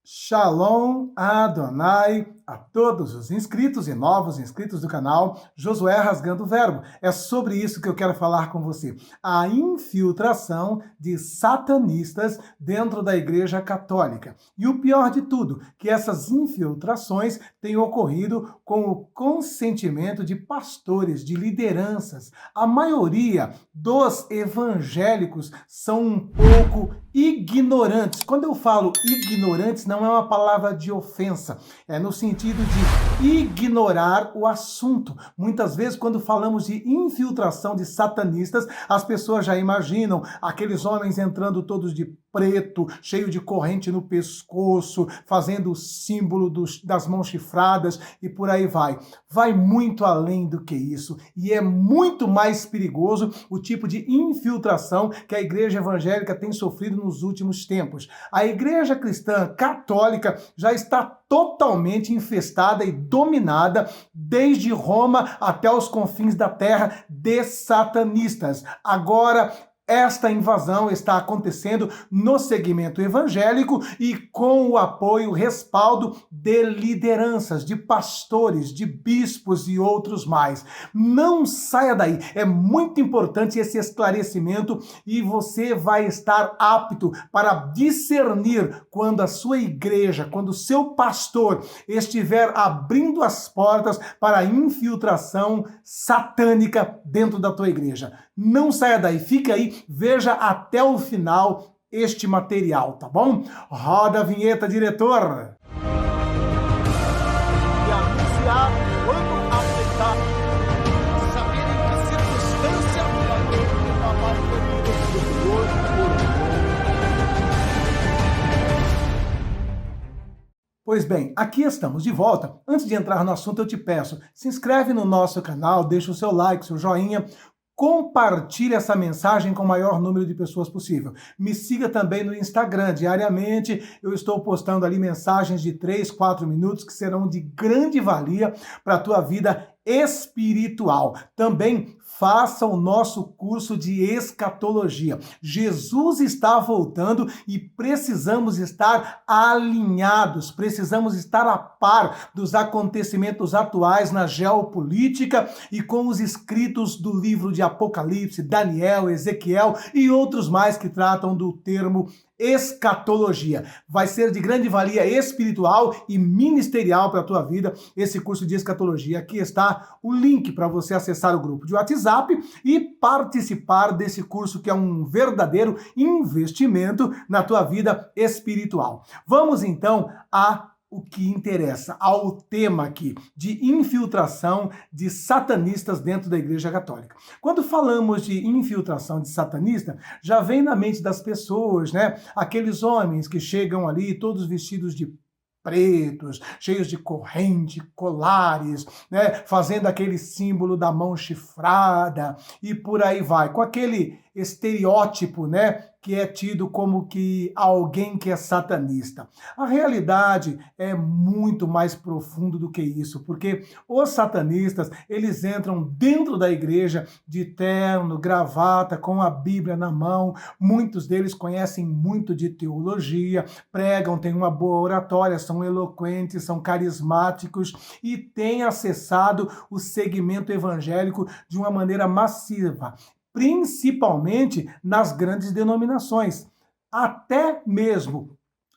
Shalom Adonai a todos os inscritos e novos inscritos do canal Josué Rasgando o Verbo. É sobre isso que eu quero falar com você. A infiltração de satanistas dentro da Igreja Católica. E o pior de tudo, que essas infiltrações têm ocorrido com o consentimento de pastores, de lideranças. A maioria dos evangélicos são um pouco ignorantes. Quando eu falo ignorantes, não é uma palavra de ofensa, é no sentido de ignorar o assunto. Muitas vezes, quando falamos de infiltração de satanistas, as pessoas já imaginam aqueles homens entrando todos de preto, cheio de corrente no pescoço, fazendo o símbolo das mãos chifradas e por aí vai. Vai muito além do que isso e é muito mais perigoso o tipo de infiltração que a igreja evangélica tem sofrido nos últimos tempos. A igreja cristã católica já está totalmente infestada e dominada desde Roma até os confins da terra de satanistas. Agora, esta invasão está acontecendo no segmento evangélico e com o apoio, o respaldo de lideranças, de pastores, de bispos e outros mais. Não saia daí, é muito importante esse esclarecimento e você vai estar apto para discernir quando a sua igreja, quando o seu pastor estiver abrindo as portas para a infiltração satânica dentro da tua igreja. Não saia daí, fica aí, veja até o final este material, tá bom? Roda a vinheta, diretor! E anunciar quando aceitar, saber em que circunstância a parte do Senhor Pois bem, aqui estamos de volta. Antes de entrar no assunto, eu te peço, se inscreve no nosso canal, deixa o seu like, seu joinha, compartilhe essa mensagem com o maior número de pessoas possível. Me siga também no Instagram. Diariamente eu estou postando ali mensagens de 3, 4 minutos que serão de grande valia para a tua vida espiritual. Também faça o nosso curso de escatologia. Jesus está voltando e precisamos estar alinhados, precisamos estar a par dos acontecimentos atuais na geopolítica e com os escritos do livro de Apocalipse, Daniel, Ezequiel e outros mais que tratam do termo escatologia. Vai ser de grande valia espiritual e ministerial para a tua vida esse curso de escatologia. Aqui está o link para você acessar o grupo de WhatsApp e participar desse curso que é um verdadeiro investimento na tua vida espiritual. Vamos então o que interessa, ao tema aqui de infiltração de satanistas dentro da Igreja Católica. Quando falamos de infiltração de satanista, já vem na mente das pessoas, né? Aqueles homens que chegam ali todos vestidos de pretos, cheios de corrente, colares, né? Fazendo aquele símbolo da mão chifrada e por aí vai, com aquele estereótipo, né? Que é tido como que alguém que é satanista. A realidade é muito mais profundo do que isso, porque os satanistas, eles entram dentro da igreja de terno, gravata, com a Bíblia na mão, muitos deles conhecem muito de teologia, pregam, têm uma boa oratória, são eloquentes, são carismáticos e têm acessado o segmento evangélico de uma maneira massiva, principalmente nas grandes denominações. Até mesmo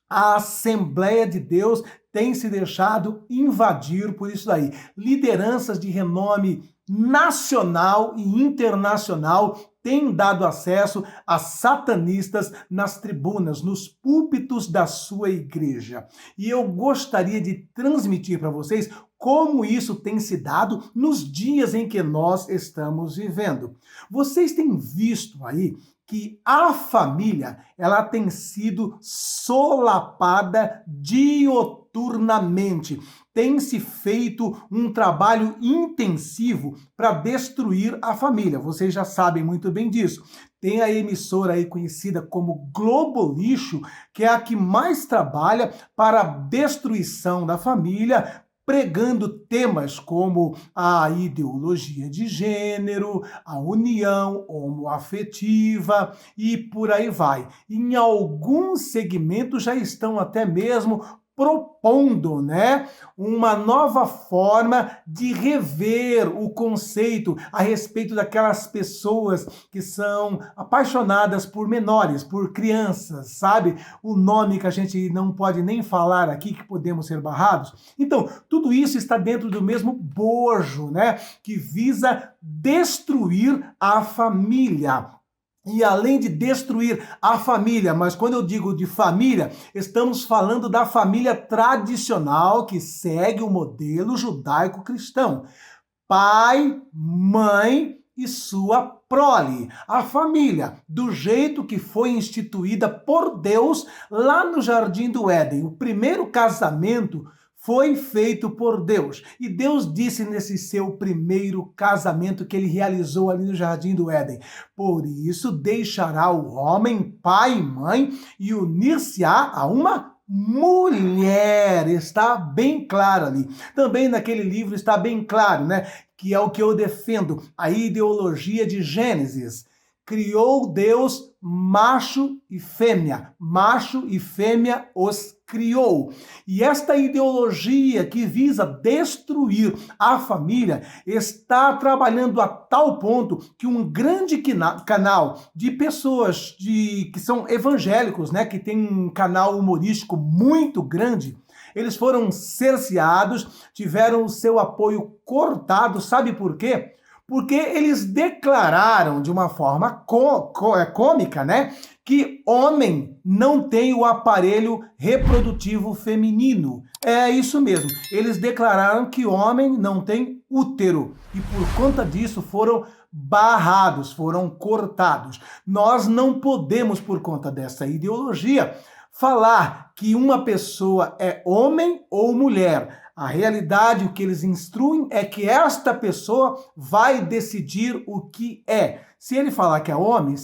a Assembleia de Deus tem se deixado invadir por isso daí. Lideranças de renome nacional e internacional têm dado acesso a satanistas nas tribunas, nos púlpitos da sua igreja. E eu gostaria de transmitir para vocês como isso tem se dado nos dias em que nós estamos vivendo. Vocês têm visto aí que a família, ela tem sido solapada dioturnamente. Tem se feito um trabalho intensivo para destruir a família. Vocês já sabem muito bem disso. Tem a emissora aí conhecida como Globo Lixo, que é a que mais trabalha para a destruição da família, pregando temas como a ideologia de gênero, a união homoafetiva e por aí vai. Em alguns segmentos já estão até mesmo propondo, uma nova forma de rever o conceito a respeito daquelas pessoas que são apaixonadas por menores, por crianças, sabe? O nome que a gente não pode nem falar aqui, que podemos ser barrados. Então, tudo isso está dentro do mesmo bojo, que visa destruir a família. E além de destruir a família, mas quando eu digo de família, estamos falando da família tradicional que segue o modelo judaico-cristão. Pai, mãe e sua prole. A família, do jeito que foi instituída por Deus lá no Jardim do Éden. O primeiro casamento foi feito por Deus. E Deus disse nesse seu primeiro casamento que ele realizou ali no Jardim do Éden: por isso deixará o homem pai e mãe e unir-se-á a uma mulher. Está bem claro ali. Também naquele livro está bem claro, que é o que eu defendo, a ideologia de Gênesis. Criou Deus macho e fêmea os criou. E esta ideologia que visa destruir a família está trabalhando a tal ponto que um grande canal de pessoas que são evangélicos, que tem um canal humorístico muito grande, eles foram cerceados, tiveram o seu apoio cortado. Sabe por quê? Porque eles declararam de uma forma cômica, que homem não tem o aparelho reprodutivo feminino. É isso mesmo. Eles declararam que homem não tem útero. E por conta disso foram barrados, foram cortados. Nós não podemos, por conta dessa ideologia, falar que uma pessoa é homem ou mulher. A realidade, o que eles instruem é que esta pessoa vai decidir o que é. Se ele falar que é homem,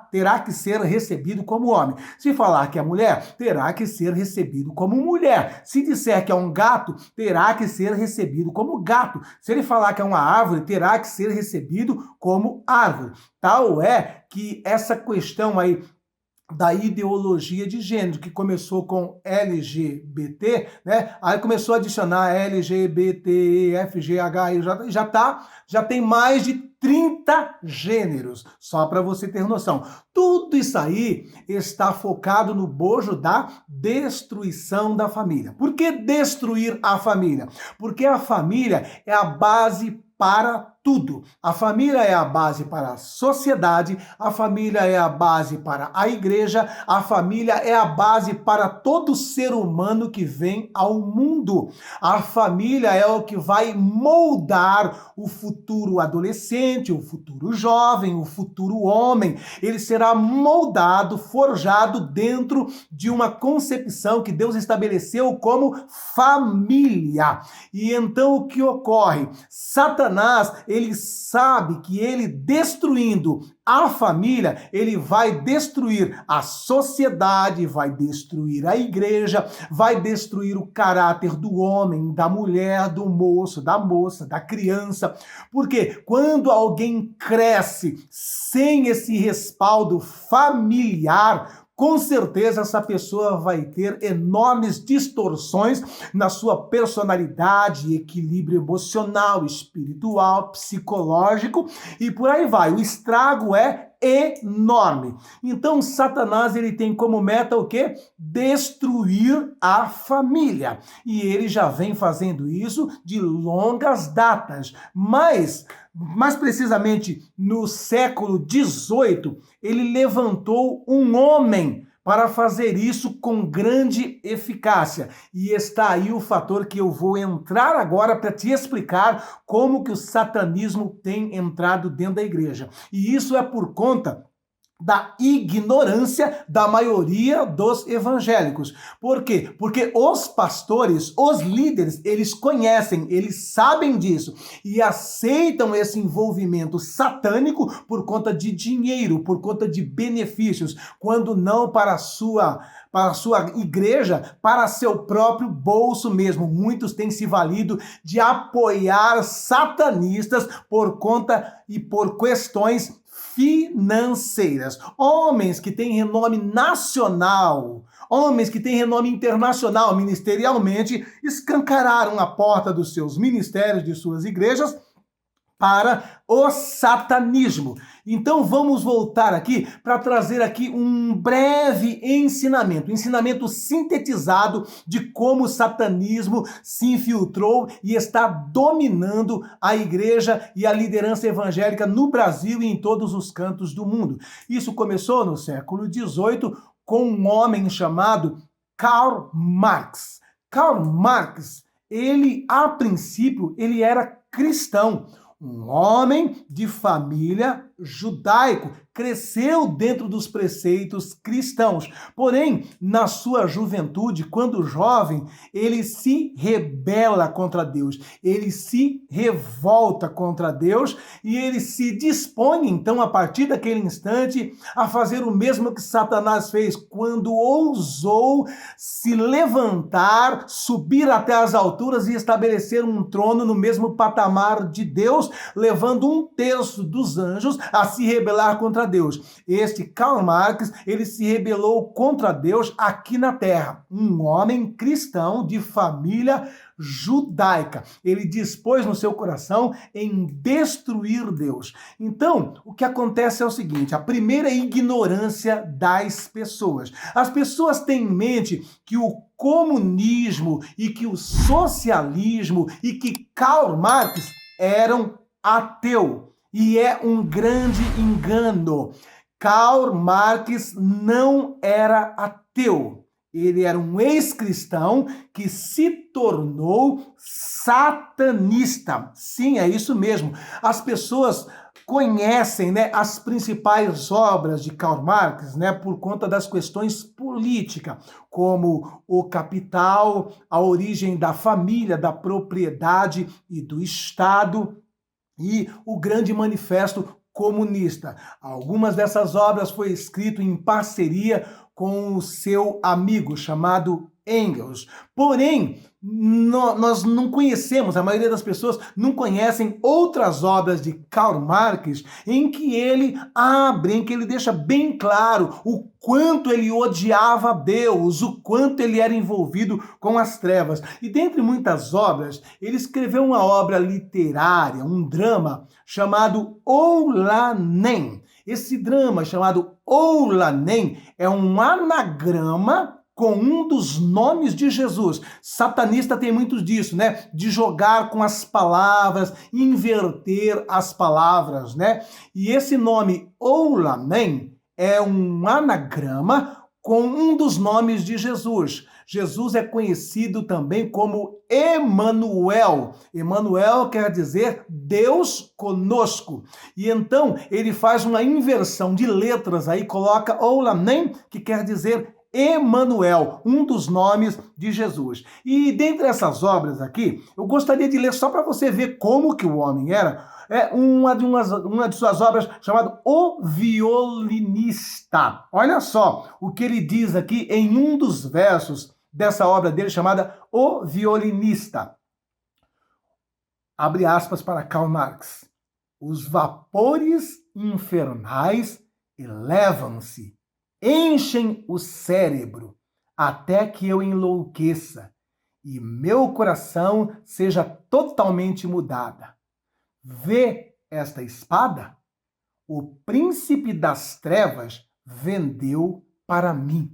terá que ser recebido como homem. Se falar que é mulher, terá que ser recebido como mulher. Se disser que é um gato, terá que ser recebido como gato. Se ele falar que é uma árvore, terá que ser recebido como árvore. Tal é que essa questão aí da ideologia de gênero, que começou com LGBT, aí começou a adicionar LGBT, E, F, G, H, I, já tem mais de 30 gêneros, só para você ter noção. Tudo isso aí está focado no bojo da destruição da família. Por que destruir a família? Porque a família é a base para tudo. A família é a base para a sociedade, a família é a base para a igreja, a família é a base para todo ser humano que vem ao mundo. A família é o que vai moldar o futuro adolescente, o futuro jovem, o futuro homem. Ele será moldado, forjado dentro de uma concepção que Deus estabeleceu como família. E então o que ocorre? Satanás, ele sabe que ele destruindo a família, ele vai destruir a sociedade, vai destruir a igreja, vai destruir o caráter do homem, da mulher, do moço, da moça, da criança. Porque quando alguém cresce sem esse respaldo familiar, com certeza essa pessoa vai ter enormes distorções na sua personalidade, equilíbrio emocional, espiritual, psicológico e por aí vai. O estrago é enorme. Então Satanás, ele tem como meta o quê? Destruir a família. E ele já vem fazendo isso de longas datas. Mas, mais precisamente no século XVIII, ele levantou um homem para fazer isso com grande eficácia. E está aí o fator que eu vou entrar agora para te explicar como que o satanismo tem entrado dentro da igreja. E isso é por conta da ignorância da maioria dos evangélicos. Por quê? Porque os pastores, os líderes, eles conhecem, eles sabem disso e aceitam esse envolvimento satânico por conta de dinheiro, por conta de benefícios, quando não para a sua igreja, para seu próprio bolso mesmo. Muitos têm se valido de apoiar satanistas por conta e por questões financeiras. Homens que têm renome nacional, homens que têm renome internacional, ministerialmente, escancararam a porta dos seus ministérios, de suas igrejas, para o satanismo. Então vamos voltar aqui para trazer aqui um breve ensinamento sintetizado de como o satanismo se infiltrou e está dominando a igreja e a liderança evangélica no Brasil e em todos os cantos do mundo. Isso começou no século XVIII com um homem chamado Karl Marx. Karl Marx, a princípio, ele era cristão. Um homem de família judaico, cresceu dentro dos preceitos cristãos. Porém, na sua juventude, quando jovem, ele se rebela contra Deus, ele se revolta contra Deus e ele se dispõe, então, a partir daquele instante, a fazer o mesmo que Satanás fez quando ousou se levantar, subir até as alturas e estabelecer um trono no mesmo patamar de Deus, levando 1/3 dos anjos a se rebelar contra Deus. Este Karl Marx, ele se rebelou contra Deus aqui na Terra. Um homem cristão de família judaica. Ele dispôs no seu coração em destruir Deus. Então, o que acontece é o seguinte: a primeira é a ignorância das pessoas. As pessoas têm em mente que o comunismo e que o socialismo e que Karl Marx eram ateus. E é um grande engano. Karl Marx não era ateu. Ele era um ex-cristão que se tornou satanista. Sim, é isso mesmo. As pessoas conhecem, as principais obras de Karl Marx, por conta das questões políticas, como o Capital, a origem da família, da propriedade e do Estado, e o Grande Manifesto Comunista. Algumas dessas obras foi escrito em parceria com o seu amigo chamado Engels. Porém, nós não conhecemos, a maioria das pessoas não conhecem outras obras de Karl Marx em que ele deixa bem claro o quanto ele odiava Deus, o quanto ele era envolvido com as trevas. E dentre muitas obras, ele escreveu uma obra literária, um drama chamado Oulanen. Esse drama chamado Oulanen é um anagrama com um dos nomes de Jesus. Satanista tem muito disso, de jogar com as palavras, inverter as palavras, E esse nome Oulanen é um anagrama com um dos nomes de Jesus. Jesus é conhecido também como Emanuel. Emanuel quer dizer Deus conosco. E então ele faz uma inversão de letras aí, coloca Oulanen, que quer dizer Emanuel, um dos nomes de Jesus. E dentre essas obras aqui, eu gostaria de ler só para você ver como que o homem era. Uma de suas obras chamada O Violinista. Olha só o que ele diz aqui em um dos versos dessa obra dele chamada O Violinista. Abre aspas para Karl Marx. Os vapores infernais elevam-se, enchem o cérebro até que eu enlouqueça e meu coração seja totalmente mudada. Vê esta espada? O príncipe das trevas vendeu para mim.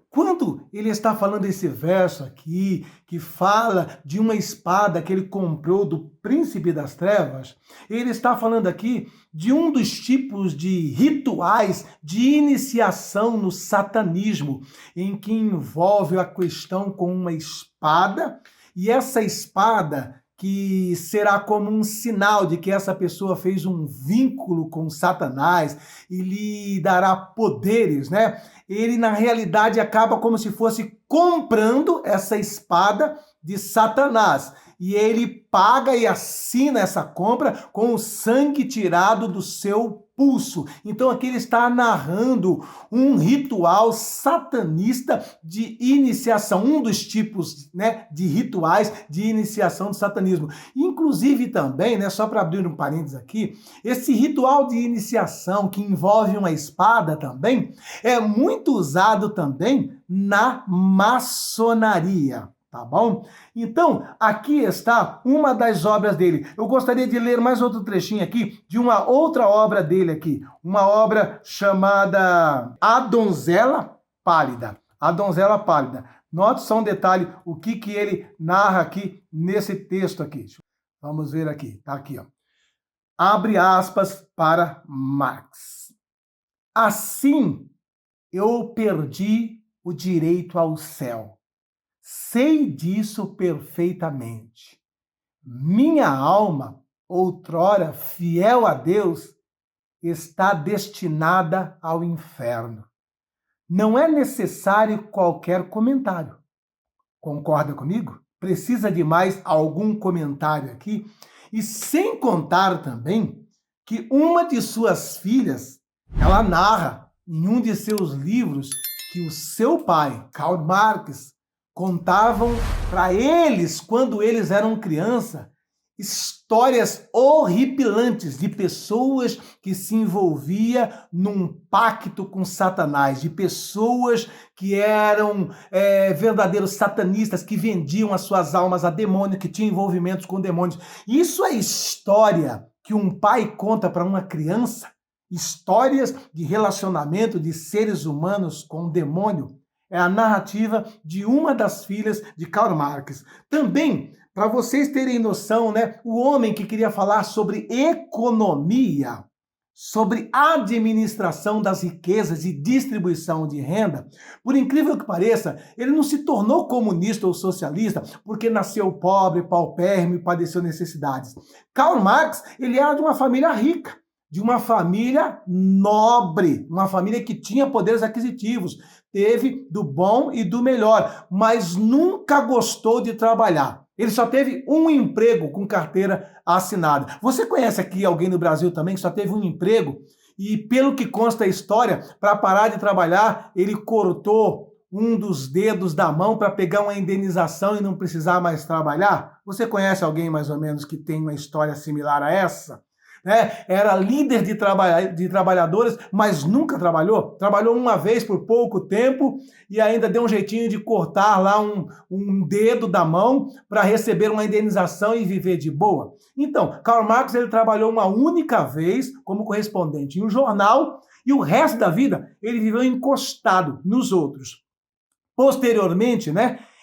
Quando ele está falando esse verso aqui, que fala de uma espada que ele comprou do príncipe das trevas, ele está falando aqui de um dos tipos de rituais de iniciação no satanismo, em que envolve a questão com uma espada, e essa espada que será como um sinal de que essa pessoa fez um vínculo com Satanás e lhe dará poderes, né? Ele, na realidade, acaba como se fosse comprando essa espada de Satanás. E ele paga e assina essa compra com o sangue tirado do seu pulso. Então aqui ele está narrando um ritual satanista de iniciação, um dos tipos, né, de rituais de iniciação do satanismo. Inclusive também, né, só para abrir um parênteses aqui, esse ritual de iniciação que envolve uma espada também é muito usado também na maçonaria. Tá bom? Então, aqui está uma das obras dele. Eu gostaria de ler mais outro trechinho aqui de uma outra obra dele aqui. Uma obra chamada A Donzela Pálida. A Donzela Pálida. Note só um detalhe, o que ele narra aqui nesse texto aqui. Vamos ver aqui. Tá aqui, ó. Abre aspas para Marx. Assim, eu perdi o direito ao céu. Sei disso perfeitamente. Minha alma, outrora fiel a Deus, está destinada ao inferno. Não é necessário qualquer comentário. Concorda comigo? Precisa de mais algum comentário aqui? E sem contar também que uma de suas filhas, ela narra em um de seus livros que o seu pai, Karl Marx, contavam para eles, quando eles eram criança, histórias horripilantes de pessoas que se envolviam num pacto com Satanás, de pessoas que eram verdadeiros satanistas, que vendiam as suas almas a demônio, que tinham envolvimentos com demônios. Isso é história que um pai conta para uma criança, histórias de relacionamento de seres humanos com o demônio. É a narrativa de uma das filhas de Karl Marx. Também, para vocês terem noção, né, o homem que queria falar sobre economia, sobre administração das riquezas e distribuição de renda, por incrível que pareça, ele não se tornou comunista ou socialista porque nasceu pobre, paupérrimo e padeceu necessidades. Karl Marx, ele era de uma família rica, de uma família nobre, uma família que tinha poderes aquisitivos, teve do bom e do melhor, mas nunca gostou de trabalhar. Ele só teve um emprego com carteira assinada. Você conhece aqui alguém no Brasil também que só teve um emprego e, pelo que consta a história, para parar de trabalhar, ele cortou um dos dedos da mão para pegar uma indenização e não precisar mais trabalhar? Você conhece alguém mais ou menos que tem uma história similar a essa? Era líder de trabalhadores, mas nunca trabalhou. Trabalhou uma vez por pouco tempo e ainda deu um jeitinho de cortar lá um dedo da mão para receber uma indenização e viver de boa. Então, Karl Marx ele trabalhou uma única vez como correspondente em um jornal e o resto da vida ele viveu encostado nos outros. Posteriormente,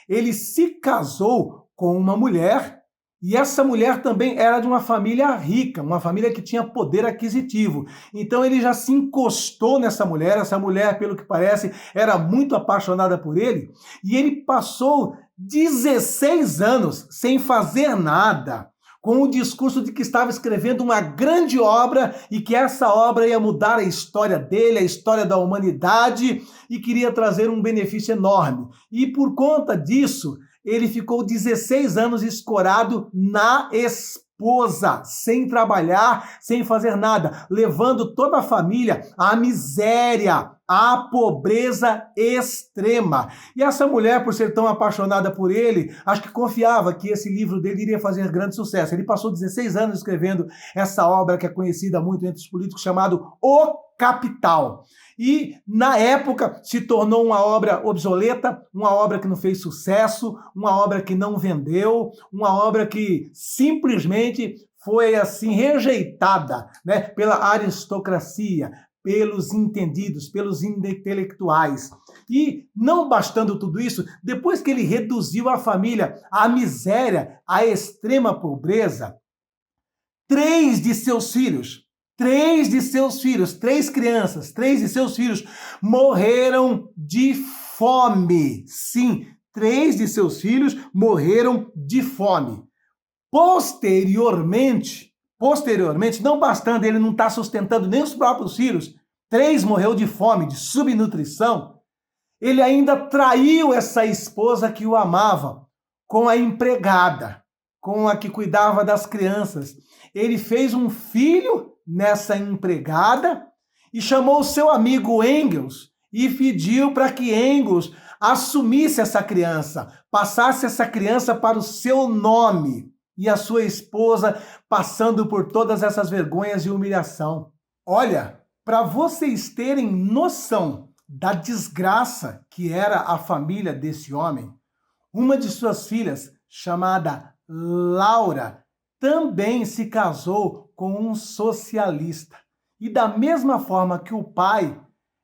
ele se casou com uma mulher. E essa mulher também era de uma família rica, uma família que tinha poder aquisitivo. Então ele já se encostou nessa mulher, essa mulher, pelo que parece, era muito apaixonada por ele, e ele passou 16 anos sem fazer nada, com o discurso de que estava escrevendo uma grande obra e que essa obra ia mudar a história dele, a história da humanidade, e queria trazer um benefício enorme. E por conta disso, ele ficou 16 anos escorado na esposa, sem trabalhar, sem fazer nada, levando toda a família à miséria, à pobreza extrema. E essa mulher, por ser tão apaixonada por ele, acho que confiava que esse livro dele iria fazer grande sucesso. Ele passou 16 anos escrevendo essa obra que é conhecida muito entre os políticos, chamado O Capital. E, na época, se tornou uma obra obsoleta, uma obra que não fez sucesso, uma obra que não vendeu, uma obra que simplesmente foi, assim, rejeitada, pela aristocracia, pelos entendidos, pelos intelectuais. E, não bastando tudo isso, depois que ele reduziu a família à miséria, à extrema pobreza, três de seus filhos, três crianças, 3 de seus filhos morreram de fome. Sim, 3 de seus filhos morreram de fome. Posteriormente, não bastando ele não estar sustentando nem os próprios filhos, 3 morreu de fome, de subnutrição, ele ainda traiu essa esposa que o amava com a empregada, com a que cuidava das crianças. Ele fez um filho nessa empregada e chamou o seu amigo Engels e pediu para que Engels assumisse essa criança, passasse essa criança para o seu nome. E a sua esposa passando por todas essas vergonhas e humilhação. Olha, para vocês terem noção da desgraça que era a família desse homem, uma de suas filhas, chamada Laura, também se casou com um socialista. E da mesma forma que o pai,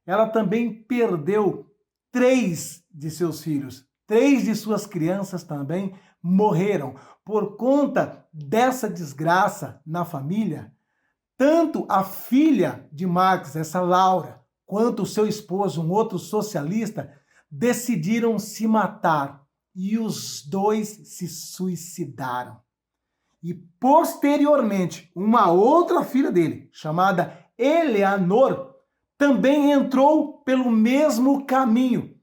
ela também perdeu 3 de seus filhos. 3 de suas crianças também morreram. Por conta dessa desgraça na família, tanto a filha de Marx, essa Laura, quanto o seu esposo, um outro socialista, decidiram se matar. E os 2 se suicidaram. E posteriormente, uma outra filha dele, chamada Eleanor, também entrou pelo mesmo caminho.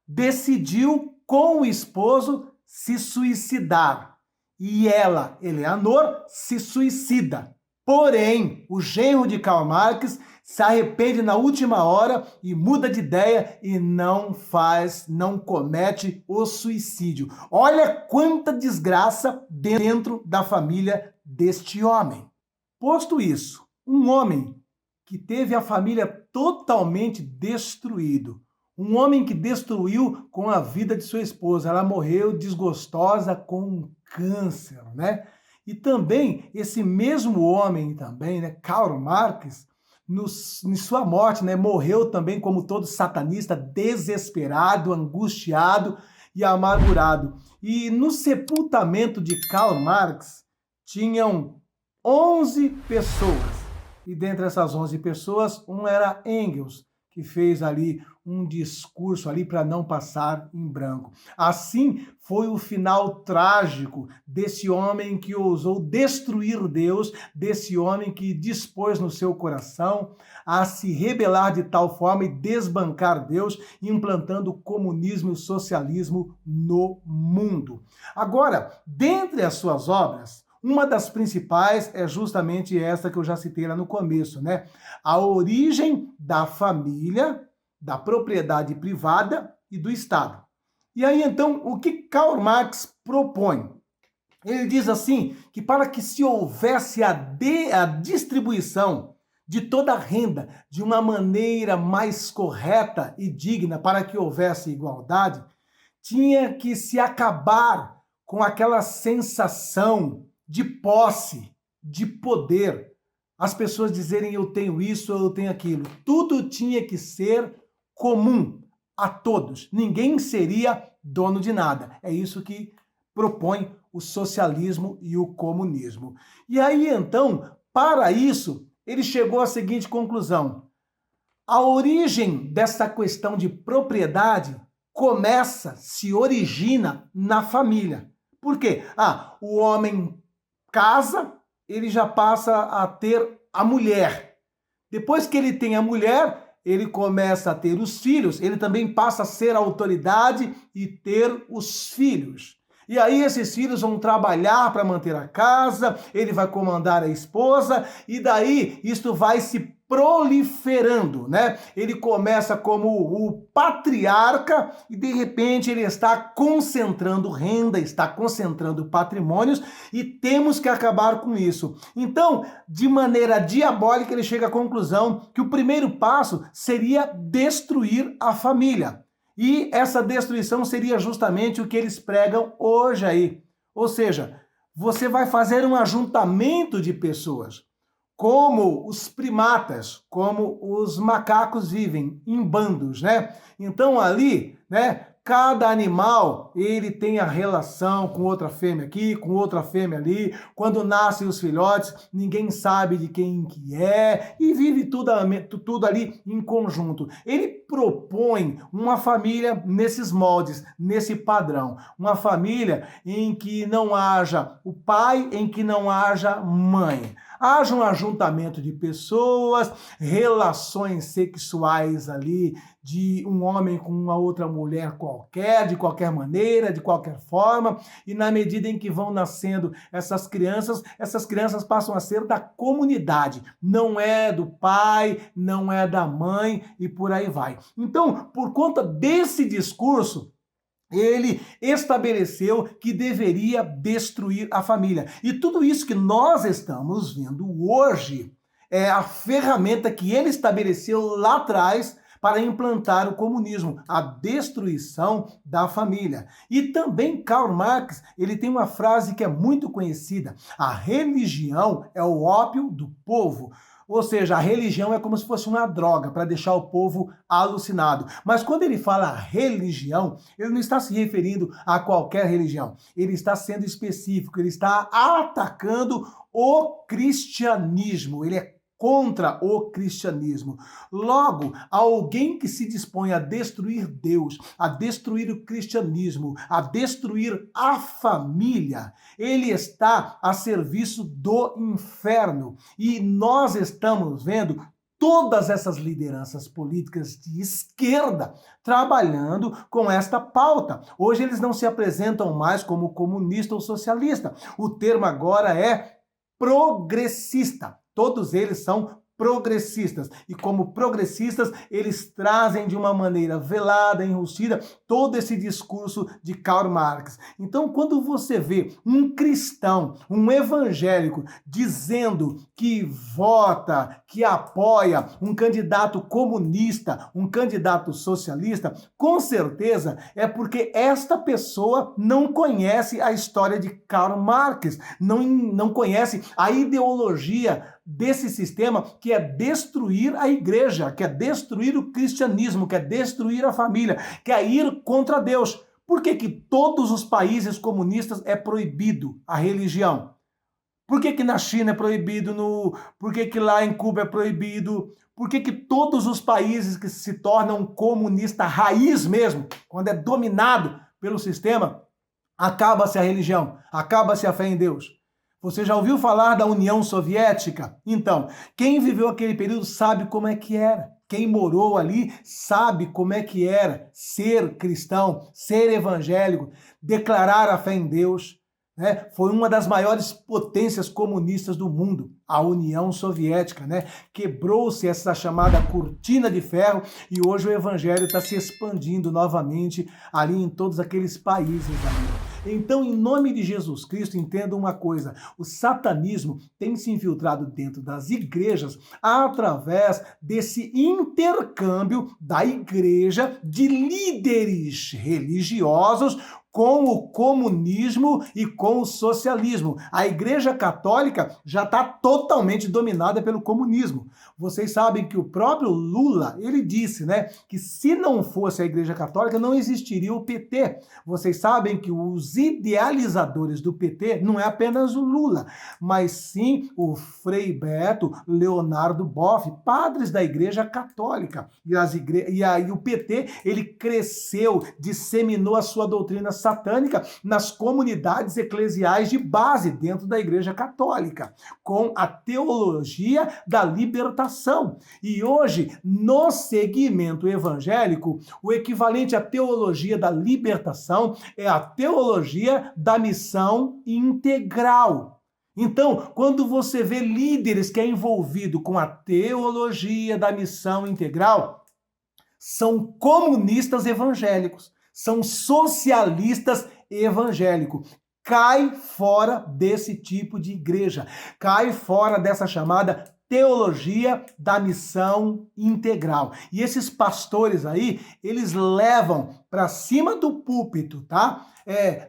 Decidiu, com o esposo, se suicidar. E ela, Eleanor, se suicida. Porém, o genro de Karl Marx se arrepende na última hora e muda de ideia e não comete o suicídio. Olha quanta desgraça dentro da família deste homem. Posto isso, um homem que teve a família totalmente destruído, um homem que destruiu com a vida de sua esposa. Ela morreu desgostosa com um câncer, né? E também, esse mesmo homem também, né, Karl Marx, em sua morte, né, morreu também como todo satanista, desesperado, angustiado e amargurado. E no sepultamento de Karl Marx, tinham 11 pessoas. E dentre essas 11 pessoas, um era Engels, que fez ali um discurso ali para não passar em branco. Assim foi o final trágico desse homem que ousou destruir Deus, desse homem que dispôs no seu coração a se rebelar de tal forma e desbancar Deus, implantando o comunismo e o socialismo no mundo. Agora, dentre as suas obras, uma das principais é justamente essa que eu já citei lá no começo, né? A origem da família, da propriedade privada e do Estado. E aí, então, o que Karl Marx propõe? Ele diz assim, que para que se houvesse a distribuição de toda a renda de uma maneira mais correta e digna, para que houvesse igualdade, tinha que se acabar com aquela sensação de posse, de poder. As pessoas dizerem eu tenho isso ou eu tenho aquilo. Tudo tinha que ser comum a todos. Ninguém seria dono de nada. É isso que propõe o socialismo e o comunismo. E aí, então, para isso, ele chegou à seguinte conclusão. A origem dessa questão de propriedade se origina na família. Por quê? O homem casa, ele já passa a ter a mulher. Depois que ele tem a mulher, ele começa a ter os filhos, ele também passa a ser a autoridade e ter os filhos. E aí esses filhos vão trabalhar para manter a casa, ele vai comandar a esposa, e daí isto vai se proliferando, né? Ele começa como o patriarca e de repente ele está concentrando renda, está concentrando patrimônios e temos que acabar com isso. Então, de maneira diabólica, ele chega à conclusão que o primeiro passo seria destruir a família. E essa destruição seria justamente o que eles pregam hoje aí. Ou seja, você vai fazer um ajuntamento de pessoas, como os primatas, como os macacos vivem em bandos, né? Então ali, né, Cada animal, ele tem a relação com outra fêmea aqui, com outra fêmea ali. Quando nascem os filhotes, ninguém sabe de quem que é e vive tudo ali em conjunto. Ele propõe uma família nesses moldes, nesse padrão. Uma família em que não haja o pai, em que não haja mãe. Haja um ajuntamento de pessoas, relações sexuais ali de um homem com uma outra mulher qualquer, de qualquer maneira, de qualquer forma, e na medida em que vão nascendo essas crianças passam a ser da comunidade, não é do pai, não é da mãe e por aí vai. Então, por conta desse discurso, ele estabeleceu que deveria destruir a família. E tudo isso que nós estamos vendo hoje é a ferramenta que ele estabeleceu lá atrás para implantar o comunismo, a destruição da família. E também Karl Marx, ele tem uma frase que é muito conhecida: a religião é o ópio do povo. Ou seja, a religião é como se fosse uma droga para deixar o povo alucinado. Mas quando ele fala religião, ele não está se referindo a qualquer religião. Ele está sendo específico, ele está atacando o cristianismo. Ele é contra o cristianismo. Logo, alguém que se dispõe a destruir Deus, a destruir o cristianismo, a destruir a família, ele está a serviço do inferno. E nós estamos vendo todas essas lideranças políticas de esquerda trabalhando com esta pauta. Hoje eles não se apresentam mais como comunista ou socialista. O termo agora é progressista. Todos eles são progressistas. E como progressistas, eles trazem de uma maneira velada, enrustida, todo esse discurso de Karl Marx. Então, quando você vê um cristão, um evangélico, dizendo que vota, que apoia um candidato comunista, um candidato socialista, com certeza é porque esta pessoa não conhece a história de Karl Marx, não conhece a ideologia desse sistema que é destruir a igreja, que é destruir o cristianismo, que é destruir a família, que é ir contra Deus. Por que que todos os países comunistas é proibido a religião? Por que que na China é proibido? Por que que lá em Cuba é proibido? Por que que todos os países que se tornam comunista raiz mesmo, quando é dominado pelo sistema, acaba-se a religião, acaba-se a fé em Deus? Você já ouviu falar da União Soviética? Então, quem viveu aquele período sabe como é que era. Quem morou ali sabe como é que era ser cristão, ser evangélico, declarar a fé em Deus. Né? Foi uma das maiores potências comunistas do mundo, a União Soviética. Né? Quebrou-se essa chamada cortina de ferro e hoje o evangelho está se expandindo novamente ali em todos aqueles países ali. Então, em nome de Jesus Cristo, entenda uma coisa: o satanismo tem se infiltrado dentro das igrejas através desse intercâmbio da igreja de líderes religiosos com o comunismo e com o socialismo. A Igreja Católica já está totalmente dominada pelo comunismo. Vocês sabem que o próprio Lula, ele disse, né, que se não fosse a Igreja Católica, não existiria o PT. Vocês sabem que os idealizadores do PT não é apenas o Lula, mas sim o Frei Beto, Leonardo Boff, padres da Igreja Católica. E aí o PT, ele cresceu, disseminou a sua doutrina satânica nas comunidades eclesiais de base dentro da Igreja Católica, com a teologia da libertação. E hoje, no segmento evangélico, o equivalente à teologia da libertação é a teologia da missão integral. Então, quando você vê líderes que é envolvido com a teologia da missão integral, são comunistas evangélicos. São socialistas evangélicos. Cai fora desse tipo de igreja. Cai fora dessa chamada teologia da missão integral. E esses pastores aí, eles levam para cima do púlpito, tá?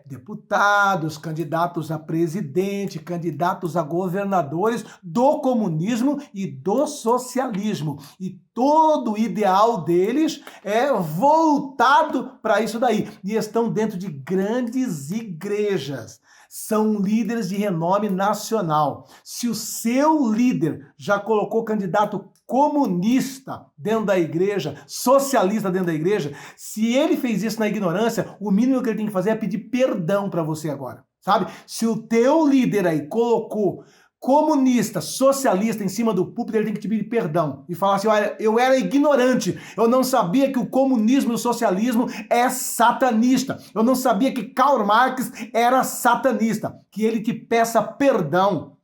deputados, candidatos a presidente, candidatos a governadores do comunismo e do socialismo. E todo o ideal deles é voltado para isso daí. E estão dentro de grandes igrejas. São líderes de renome nacional. Se o seu líder já colocou candidato comunista dentro da igreja, socialista dentro da igreja, se ele fez isso na ignorância, o mínimo que ele tem que fazer é pedir perdão para você agora, sabe? Se o teu líder aí colocou comunista, socialista em cima do púlpito, ele tem que te pedir perdão e falar assim: olha, eu era ignorante, eu não sabia que o comunismo e o socialismo é satanista, eu não sabia que Karl Marx era satanista, que ele te peça perdão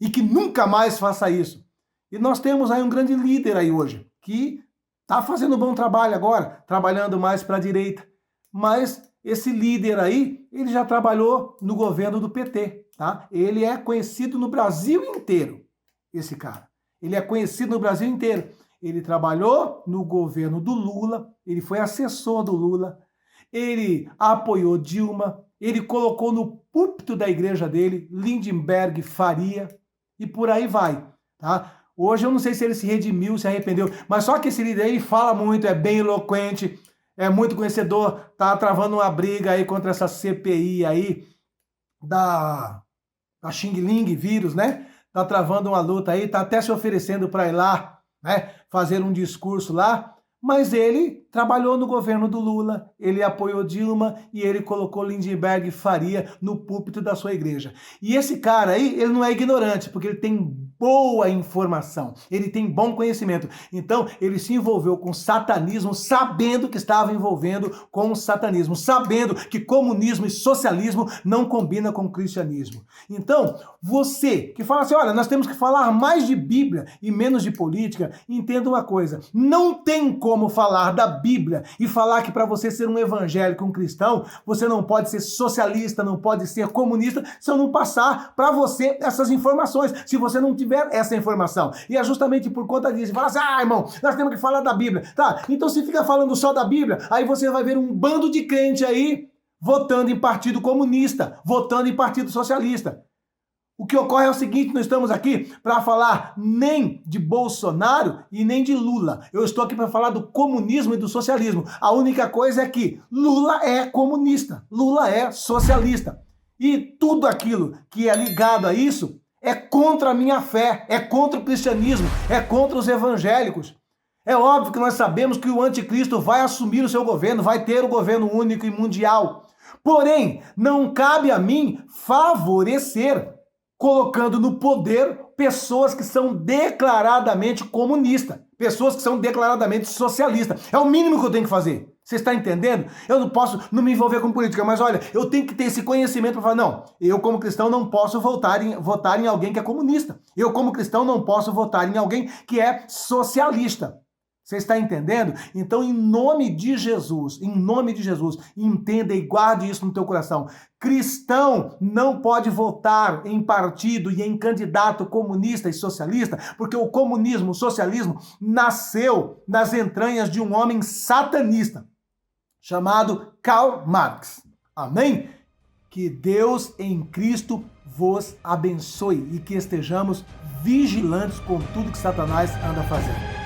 e que nunca mais faça isso. E nós temos aí um grande líder aí hoje, que está fazendo um bom trabalho agora, trabalhando mais para a direita, mas esse líder aí, ele já trabalhou no governo do PT, tá? Ele é conhecido no Brasil inteiro, esse cara. Ele é conhecido no Brasil inteiro. Ele trabalhou no governo do Lula, ele foi assessor do Lula, ele apoiou Dilma, ele colocou no púlpito da igreja dele Lindenberg Faria e por aí vai, tá? Hoje eu não sei se ele se redimiu, se arrependeu, mas só que esse líder aí fala muito, é bem eloquente, é muito conhecedor, tá travando uma briga aí contra essa CPI aí da Xing Ling vírus, né? Tá travando uma luta aí, tá até se oferecendo para ir lá, né? Fazer um discurso lá, mas ele trabalhou no governo do Lula, ele apoiou Dilma e ele colocou Lindenberg Faria no púlpito da sua igreja. E esse cara aí, ele não é ignorante, porque ele tem boa informação, ele tem bom conhecimento. Então, ele se envolveu com satanismo, sabendo que estava envolvendo com o satanismo, sabendo que comunismo e socialismo não combinam com o cristianismo. Então, você que fala assim, olha, nós temos que falar mais de Bíblia e menos de política, entenda uma coisa, não tem como falar da Bíblia e falar que para você ser um evangélico, um cristão, você não pode ser socialista, não pode ser comunista, se eu não passar para você essas informações, se você não tiver essa informação. E é justamente por conta disso. Fala assim, irmão, nós temos que falar da Bíblia. Tá, então se fica falando só da Bíblia, aí você vai ver um bando de crente aí votando em partido comunista, votando em partido socialista. O que ocorre é o seguinte, nós estamos aqui para falar nem de Bolsonaro e nem de Lula. Eu estou aqui para falar do comunismo e do socialismo. A única coisa é que Lula é comunista, Lula é socialista. E tudo aquilo que é ligado a isso é contra a minha fé, é contra o cristianismo, é contra os evangélicos. É óbvio que nós sabemos que o anticristo vai assumir o seu governo, vai ter o governo único e mundial. Porém, não cabe a mim favorecer, colocando no poder pessoas que são declaradamente comunistas, pessoas que são declaradamente socialistas. É o mínimo que eu tenho que fazer. Você está entendendo? Eu não posso não me envolver com política, mas olha, eu tenho que ter esse conhecimento para falar, não, eu como cristão não posso votar em alguém que é comunista. Eu como cristão não posso votar em alguém que é socialista. Você está entendendo? Então, em nome de Jesus, entenda e guarde isso no teu coração. Cristão não pode votar em partido e em candidato comunista e socialista, porque o comunismo, o socialismo, nasceu nas entranhas de um homem satanista, chamado Karl Marx. Amém? Que Deus em Cristo vos abençoe e que estejamos vigilantes com tudo que Satanás anda fazendo.